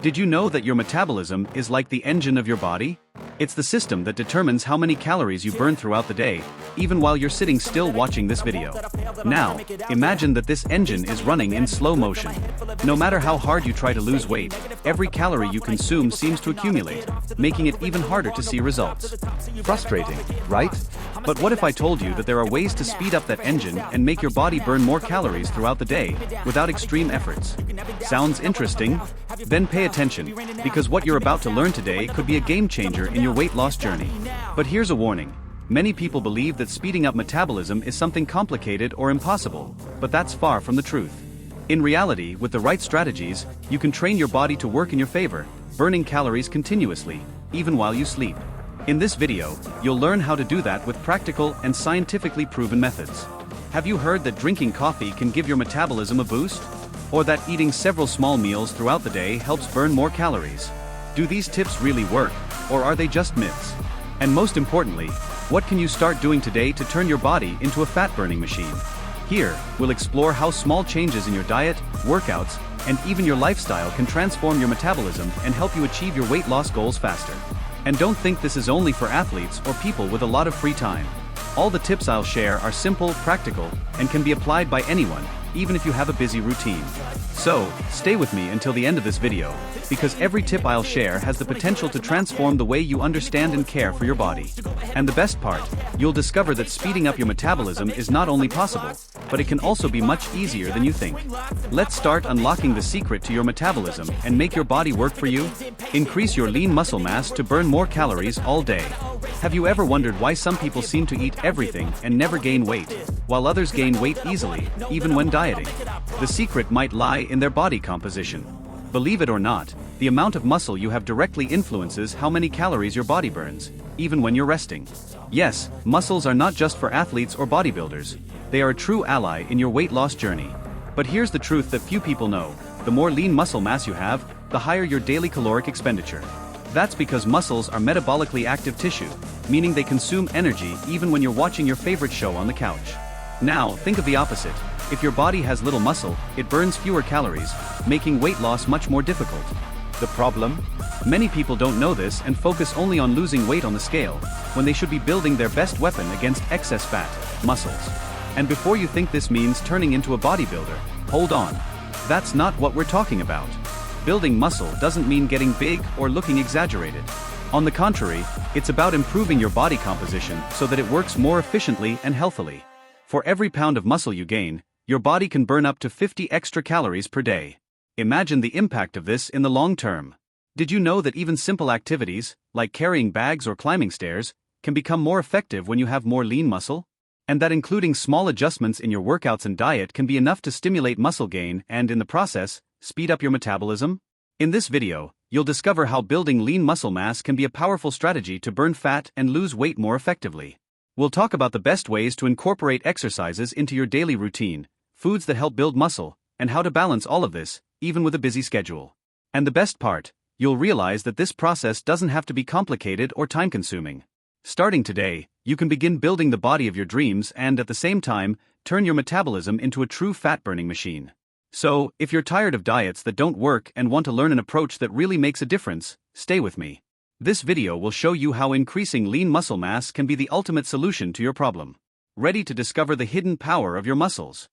Did you know that your metabolism is like the engine of your body? It's the system that determines how many calories you burn throughout the day, even while you're sitting still watching this video. Now, imagine that this engine is running in slow motion. No matter how hard you try to lose weight, every calorie you consume seems to accumulate, making it even harder to see results. Frustrating, right? But what if I told you that there are ways to speed up that engine and make your body burn more calories throughout the day, without extreme efforts? Sounds interesting? Then pay attention, because what you're about to learn today could be a game changer in your weight loss journey. But here's a warning. Many people believe that speeding up metabolism is something complicated or impossible, but that's far from the truth. In reality, with the right strategies, you can train your body to work in your favor, burning calories continuously, even while you sleep. In this video, you'll learn how to do that with practical and scientifically proven methods. Have you heard that drinking coffee can give your metabolism a boost? Or that eating several small meals throughout the day helps burn more calories? Do these tips really work, or are they just myths? And most importantly, what can you start doing today to turn your body into a fat-burning machine? Here, we'll explore how small changes in your diet, workouts, and even your lifestyle can transform your metabolism and help you achieve your weight loss goals faster. And don't think this is only for athletes or people with a lot of free time. All the tips I'll share are simple, practical, and can be applied by anyone, even if you have a busy routine. So, stay with me until the end of this video, because every tip I'll share has the potential to transform the way you understand and care for your body. And the best part, you'll discover that speeding up your metabolism is not only possible, but it can also be much easier than you think. Let's start unlocking the secret to your metabolism and make your body work for you. Increase your lean muscle mass to burn more calories all day. Have you ever wondered why some people seem to eat everything and never gain weight, while others gain weight easily, even when dieting? The secret might lie in their body composition. Believe it or not, the amount of muscle you have directly influences how many calories your body burns, even when you're resting. Yes, muscles are not just for athletes or bodybuilders. They are a true ally in your weight loss journey. But here's the truth that few people know. The more lean muscle mass you have, the higher your daily caloric expenditure. That's because muscles are metabolically active tissue, meaning they consume energy even when you're watching your favorite show on the couch. Now, think of the opposite. If your body has little muscle, it burns fewer calories, making weight loss much more difficult. The problem? Many people don't know this and focus only on losing weight on the scale, when they should be building their best weapon against excess fat, muscles. And before you think this means turning into a bodybuilder, hold on. That's not what we're talking about. Building muscle doesn't mean getting big or looking exaggerated. On the contrary, it's about improving your body composition so that it works more efficiently and healthily. For every pound of muscle you gain, your body can burn up to 50 extra calories per day. Imagine the impact of this in the long term. Did you know that even simple activities, like carrying bags or climbing stairs, can become more effective when you have more lean muscle? And that including small adjustments in your workouts and diet can be enough to stimulate muscle gain and, in the process, speed up your metabolism? In this video, you'll discover how building lean muscle mass can be a powerful strategy to burn fat and lose weight more effectively. We'll talk about the best ways to incorporate exercises into your daily routine, foods that help build muscle, and how to balance all of this, even with a busy schedule. And the best part, you'll realize that this process doesn't have to be complicated or time-consuming. Starting today, you can begin building the body of your dreams and, at the same time, turn your metabolism into a true fat-burning machine. So, if you're tired of diets that don't work and want to learn an approach that really makes a difference, stay with me. This video will show you how increasing lean muscle mass can be the ultimate solution to your problem. Ready to discover the hidden power of your muscles?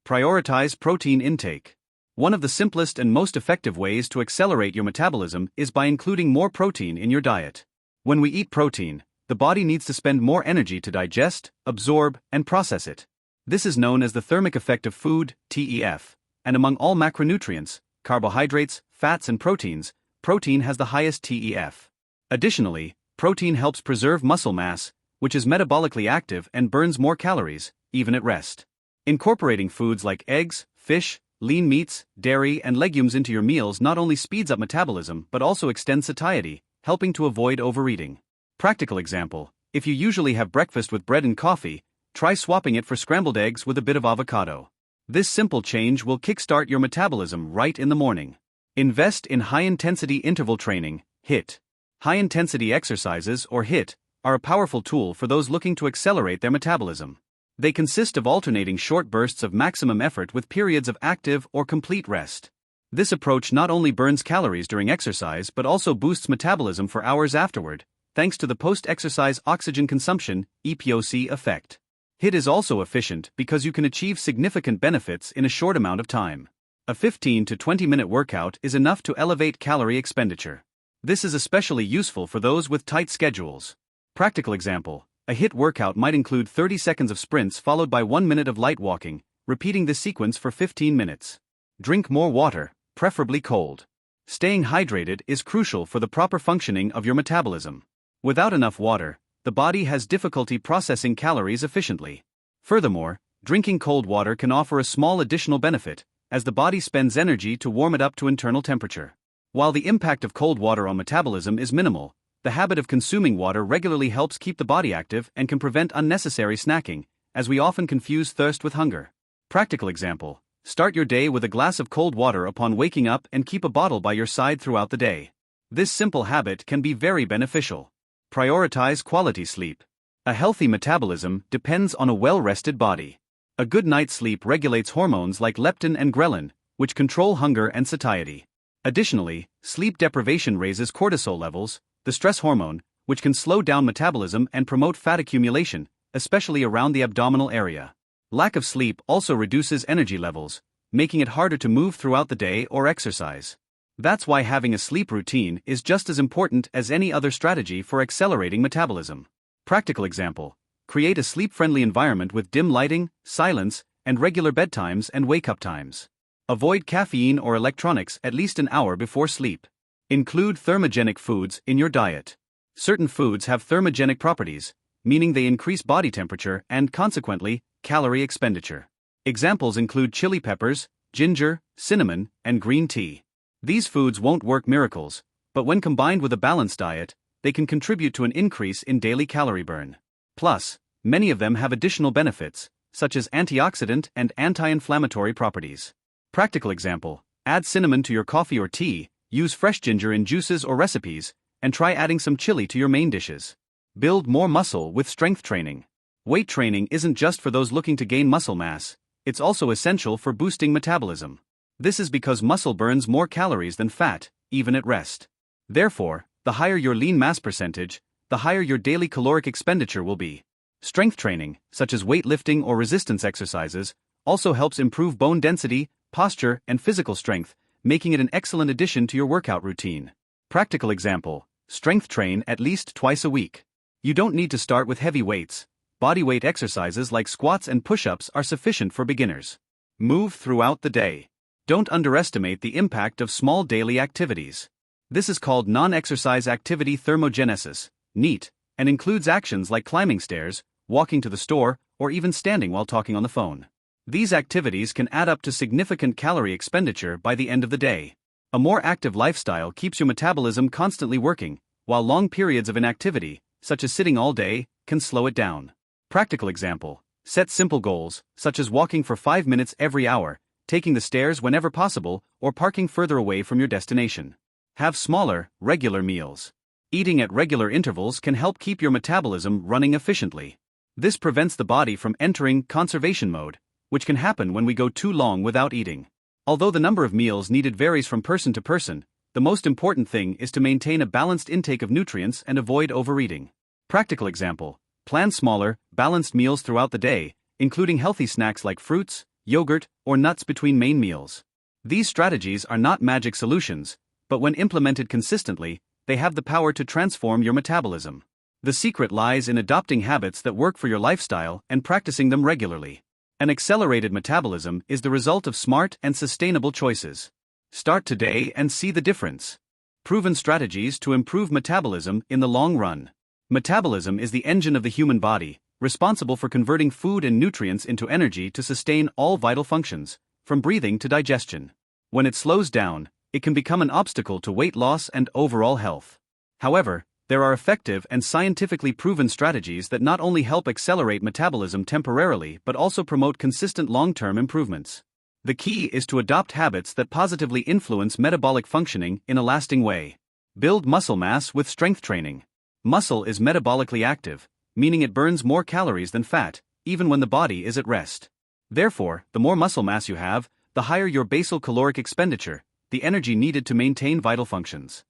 Prioritize protein intake. One of the simplest and most effective ways to accelerate your metabolism is by including more protein in your diet. When we eat protein, the body needs to spend more energy to digest, absorb, and process it. This is known as the thermic effect of food, TEF. And among all macronutrients, carbohydrates, fats, and proteins, protein has the highest TEF. Additionally, protein helps preserve muscle mass, which is metabolically active and burns more calories, even at rest. Incorporating foods like eggs, fish, lean meats, dairy, and legumes into your meals not only speeds up metabolism but also extends satiety, helping to avoid overeating. Practical example: if you usually have breakfast with bread and coffee, try swapping it for scrambled eggs with a bit of avocado. This simple change will kickstart your metabolism right in the morning. Invest in high-intensity interval training, HIIT. High-intensity exercises, or HIIT, are a powerful tool for those looking to accelerate their metabolism. They consist of alternating short bursts of maximum effort with periods of active or complete rest. This approach not only burns calories during exercise but also boosts metabolism for hours afterward, thanks to the post-exercise oxygen consumption (EPOC) effect. HIIT is also efficient because you can achieve significant benefits in a short amount of time. A 15 to 20-minute workout is enough to elevate calorie expenditure. This is especially useful for those with tight schedules. Practical example: a HIIT workout might include 30 seconds of sprints followed by 1 minute of light walking, repeating this sequence for 15 minutes. Drink more water, preferably cold. Staying hydrated is crucial for the proper functioning of your metabolism. Without enough water, the body has difficulty processing calories efficiently. Furthermore, drinking cold water can offer a small additional benefit, as the body spends energy to warm it up to internal temperature. While the impact of cold water on metabolism is minimal, the habit of consuming water regularly helps keep the body active and can prevent unnecessary snacking, as we often confuse thirst with hunger. Practical example: start your day with a glass of cold water upon waking up and keep a bottle by your side throughout the day. This simple habit can be very beneficial. Prioritize quality sleep. A healthy metabolism depends on a well-rested body. A good night's sleep regulates hormones like leptin and ghrelin, which control hunger and satiety. Additionally, sleep deprivation raises cortisol levels, the stress hormone, which can slow down metabolism and promote fat accumulation, especially around the abdominal area. Lack of sleep also reduces energy levels, making it harder to move throughout the day or exercise. That's why having a sleep routine is just as important as any other strategy for accelerating metabolism. Practical example: create a sleep-friendly environment with dim lighting, silence, and regular bedtimes and wake-up times. Avoid caffeine or electronics at least an hour before sleep. Include thermogenic foods in your diet. Certain foods have thermogenic properties, meaning they increase body temperature and, consequently, calorie expenditure. Examples include chili peppers, ginger, cinnamon, and green tea. These foods won't work miracles, but when combined with a balanced diet, they can contribute to an increase in daily calorie burn. Plus, many of them have additional benefits, such as antioxidant and anti-inflammatory properties. Practical example: add cinnamon to your coffee or tea, use fresh ginger in juices or recipes, and try adding some chili to your main dishes. Build more muscle with strength training. Weight training isn't just for those looking to gain muscle mass, it's also essential for boosting metabolism. This is because muscle burns more calories than fat, even at rest. Therefore, the higher your lean mass percentage, the higher your daily caloric expenditure will be. Strength training, such as weightlifting or resistance exercises, also helps improve bone density, posture, and physical strength, making it an excellent addition to your workout routine. Practical example: strength train at least twice a week. You don't need to start with heavy weights. Bodyweight exercises like squats and push-ups are sufficient for beginners. Move throughout the day. Don't underestimate the impact of small daily activities. This is called non-exercise activity thermogenesis, NEAT, and includes actions like climbing stairs, walking to the store, or even standing while talking on the phone. These activities can add up to significant calorie expenditure by the end of the day. A more active lifestyle keeps your metabolism constantly working, while long periods of inactivity, such as sitting all day, can slow it down. Practical example: set simple goals, such as walking for 5 minutes every hour, taking the stairs whenever possible, or parking further away from your destination. Have smaller, regular meals. Eating at regular intervals can help keep your metabolism running efficiently. This prevents the body from entering conservation mode, which can happen when we go too long without eating. Although the number of meals needed varies from person to person, the most important thing is to maintain a balanced intake of nutrients and avoid overeating. Practical example: plan smaller, balanced meals throughout the day, including healthy snacks like fruits, yogurt, or nuts between main meals. These strategies are not magic solutions, but when implemented consistently, they have the power to transform your metabolism. The secret lies in adopting habits that work for your lifestyle and practicing them regularly. An accelerated metabolism is the result of smart and sustainable choices. Start today and see the difference. Proven strategies to improve metabolism in the long run. Metabolism is the engine of the human body, responsible for converting food and nutrients into energy to sustain all vital functions, from breathing to digestion. When it slows down, it can become an obstacle to weight loss and overall health. However, there are effective and scientifically proven strategies that not only help accelerate metabolism temporarily but also promote consistent long-term improvements. The key is to adopt habits that positively influence metabolic functioning in a lasting way. Build muscle mass with strength training. Muscle is metabolically active, meaning it burns more calories than fat, even when the body is at rest. Therefore, the more muscle mass you have, the higher your basal caloric expenditure, the energy needed to maintain vital functions.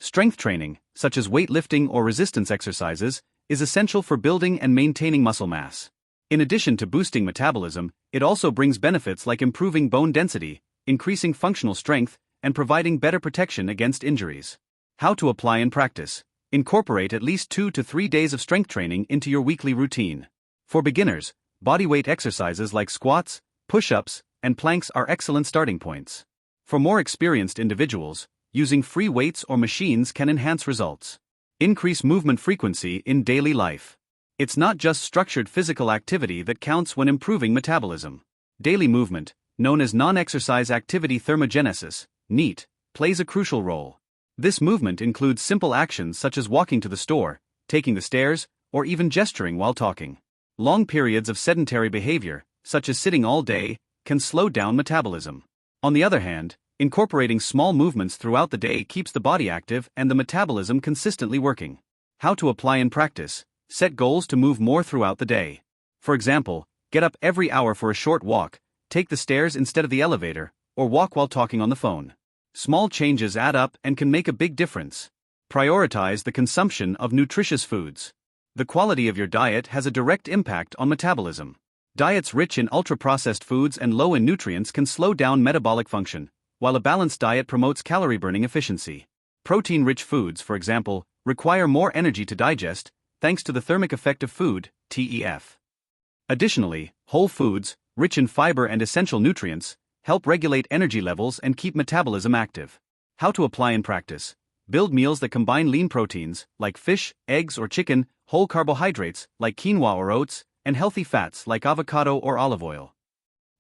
Strength training, such as weightlifting or resistance exercises, is essential for building and maintaining muscle mass. In addition to boosting metabolism, it also brings benefits like improving bone density, increasing functional strength, and providing better protection against injuries. How to apply and practice. Incorporate at least 2 to 3 days of strength training into your weekly routine. For beginners, bodyweight exercises like squats, push-ups, and planks are excellent starting points. For more experienced individuals, using free weights or machines can enhance results. Increase movement frequency in daily life. It's not just structured physical activity that counts when improving metabolism. Daily movement, known as non-exercise activity thermogenesis, NEAT, plays a crucial role. This movement includes simple actions such as walking to the store, taking the stairs, or even gesturing while talking. Long periods of sedentary behavior, such as sitting all day, can slow down metabolism. On the other hand, incorporating small movements throughout the day keeps the body active and the metabolism consistently working. How to apply and practice. Set goals to move more throughout the day. For example, get up every hour for a short walk, take the stairs instead of the elevator, or walk while talking on the phone. Small changes add up and can make a big difference. Prioritize the consumption of nutritious foods. The quality of your diet has a direct impact on metabolism. Diets rich in ultra-processed foods and low in nutrients can slow down metabolic function, while a balanced diet promotes calorie-burning efficiency. Protein-rich foods, for example, require more energy to digest, thanks to the thermic effect of food, TEF. Additionally, whole foods, rich in fiber and essential nutrients, help regulate energy levels and keep metabolism active. How to apply and practice. Build meals that combine lean proteins, like fish, eggs or chicken, whole carbohydrates, like quinoa or oats, and healthy fats like avocado or olive oil.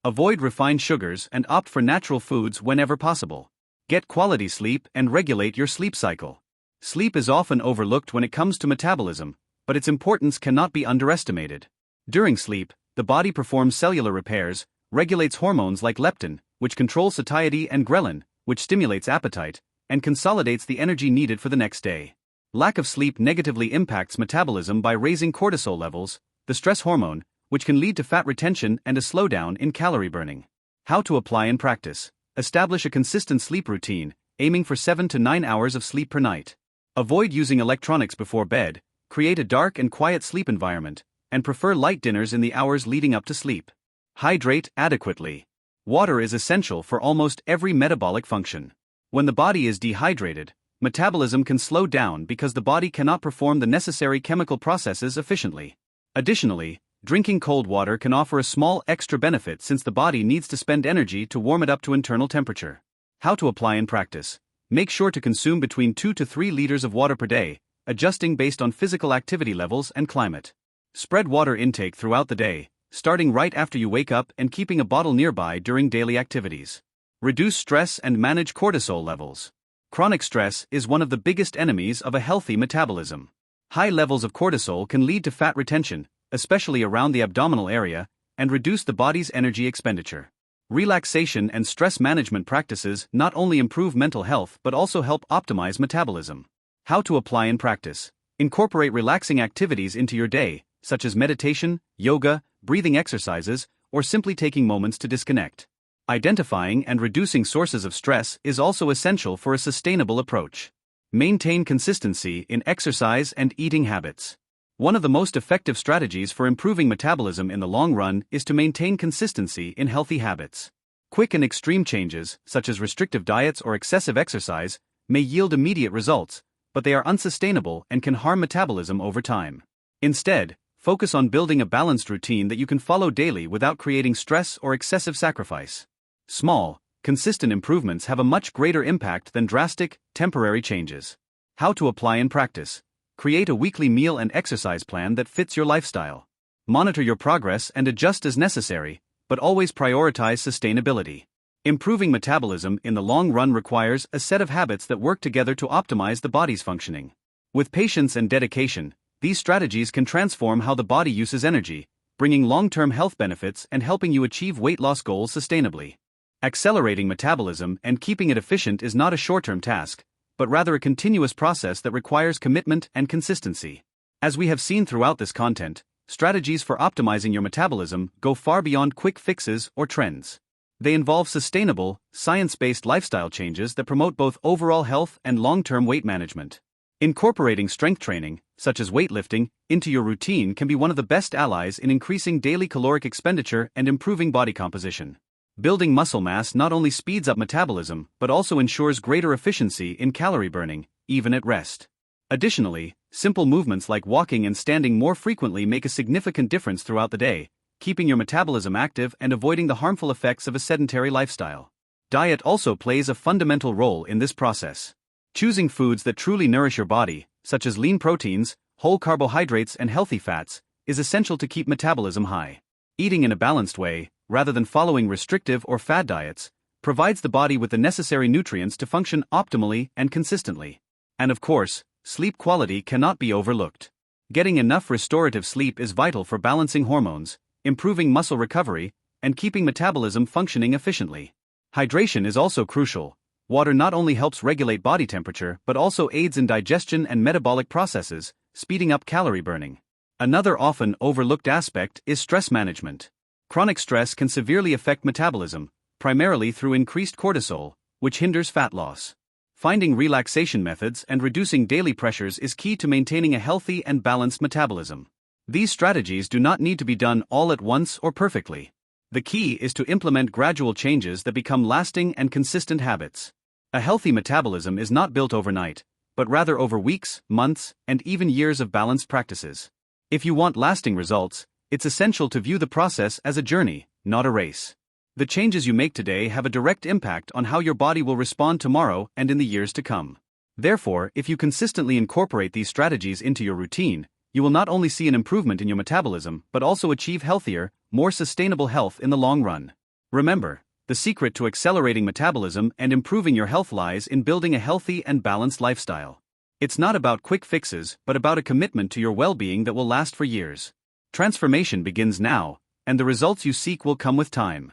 Avoid refined sugars and opt for natural foods whenever possible. Get quality sleep and regulate your sleep cycle. Sleep is often overlooked when it comes to metabolism, but its importance cannot be underestimated. During sleep, the body performs cellular repairs, regulates hormones like leptin, which controls satiety, and ghrelin, which stimulates appetite, and consolidates the energy needed for the next day. Lack of sleep negatively impacts metabolism by raising cortisol levels, the stress hormone, which can lead to fat retention and a slowdown in calorie burning. How to apply and practice. Establish a consistent sleep routine, aiming for 7 to 9 hours of sleep per night. Avoid using electronics before bed, create a dark and quiet sleep environment, and prefer light dinners in the hours leading up to sleep. Hydrate adequately. Water is essential for almost every metabolic function. When the body is dehydrated, metabolism can slow down because the body cannot perform the necessary chemical processes efficiently. Additionally, drinking cold water can offer a small extra benefit since the body needs to spend energy to warm it up to internal temperature. How to apply and practice. Make sure to consume between 2 to 3 liters of water per day, adjusting based on physical activity levels and climate. Spread water intake throughout the day, starting right after you wake up and keeping a bottle nearby during daily activities. Reduce stress and manage cortisol levels. Chronic stress is one of the biggest enemies of a healthy metabolism. High levels of cortisol can lead to fat retention, especially around the abdominal area, and reduce the body's energy expenditure. Relaxation and stress management practices not only improve mental health but also help optimize metabolism. How to apply and practice. Incorporate relaxing activities into your day, such as meditation, yoga, breathing exercises, or simply taking moments to disconnect. Identifying and reducing sources of stress is also essential for a sustainable approach. Maintain consistency in exercise and eating habits. One of the most effective strategies for improving metabolism in the long run is to maintain consistency in healthy habits. Quick and extreme changes, such as restrictive diets or excessive exercise, may yield immediate results, but they are unsustainable and can harm metabolism over time. Instead, focus on building a balanced routine that you can follow daily without creating stress or excessive sacrifice. Small, consistent improvements have a much greater impact than drastic, temporary changes. How to apply and practice. Create a weekly meal and exercise plan that fits your lifestyle. Monitor your progress and adjust as necessary, but always prioritize sustainability. Improving metabolism in the long run requires a set of habits that work together to optimize the body's functioning. With patience and dedication, these strategies can transform how the body uses energy, bringing long-term health benefits and helping you achieve weight loss goals sustainably. Accelerating metabolism and keeping it efficient is not a short-term task, but rather a continuous process that requires commitment and consistency. As we have seen throughout this content, strategies for optimizing your metabolism go far beyond quick fixes or trends. They involve sustainable, science-based lifestyle changes that promote both overall health and long-term weight management. Incorporating strength training, such as weightlifting, into your routine can be one of the best allies in increasing daily caloric expenditure and improving body composition. Building muscle mass not only speeds up metabolism but also ensures greater efficiency in calorie burning, even at rest. Additionally, simple movements like walking and standing more frequently make a significant difference throughout the day, keeping your metabolism active and avoiding the harmful effects of a sedentary lifestyle. Diet also plays a fundamental role in this process. Choosing foods that truly nourish your body, such as lean proteins, whole carbohydrates, and healthy fats, is essential to keep metabolism high. Eating in a balanced way, rather than following restrictive or fad diets, provides the body with the necessary nutrients to function optimally and consistently. And of course, sleep quality cannot be overlooked. Getting enough restorative sleep is vital for balancing hormones, improving muscle recovery, and keeping metabolism functioning efficiently. Hydration is also crucial. Water not only helps regulate body temperature but also aids in digestion and metabolic processes, speeding up calorie burning. Another often overlooked aspect is stress management. Chronic stress can severely affect metabolism, primarily through increased cortisol, which hinders fat loss. Finding relaxation methods and reducing daily pressures is key to maintaining a healthy and balanced metabolism. These strategies do not need to be done all at once or perfectly. The key is to implement gradual changes that become lasting and consistent habits. A healthy metabolism is not built overnight, but rather over weeks, months, and even years of balanced practices. If you want lasting results, it's essential to view the process as a journey, not a race. The changes you make today have a direct impact on how your body will respond tomorrow and in the years to come. Therefore, if you consistently incorporate these strategies into your routine, you will not only see an improvement in your metabolism but also achieve healthier, more sustainable health in the long run. Remember, the secret to accelerating metabolism and improving your health lies in building a healthy and balanced lifestyle. It's not about quick fixes but about a commitment to your well-being that will last for years. Transformation begins now, and the results you seek will come with time.